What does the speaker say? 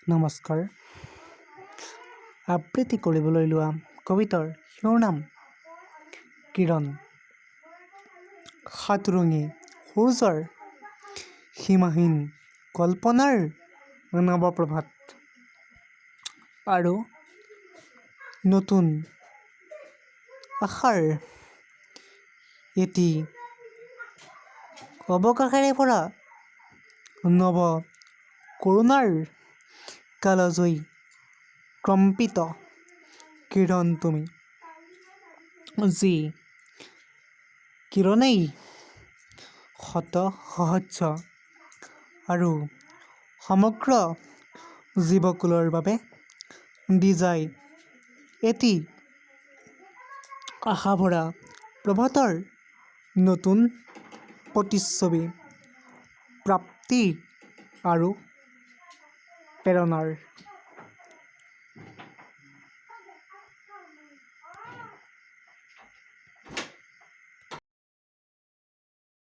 নমস্কাৰ। আবৃত্তি কৰিবলৈ লোৱা কবিতাৰ শিৰোনাম কিৰণ। সাতৰঙী সূৰ্যৰ সীমাহীন কল্পনাৰ নৱপ্ৰভাত আৰু নতুন আশাৰ এটি অৱকাশেৰে ভৰা নৱ কৰোণাৰ কালজয়ী কম্পিত কিৰণ তুমি, যি কিৰণেই শত সহস্ৰ আৰু সমগ্ৰ জীৱকুলৰ বাবে দি যায় এটি আশাভৰা প্ৰভাতৰ নতুন প্ৰতিচ্ছবি, প্ৰাপ্তি আৰু প্ৰেৰণাৰ।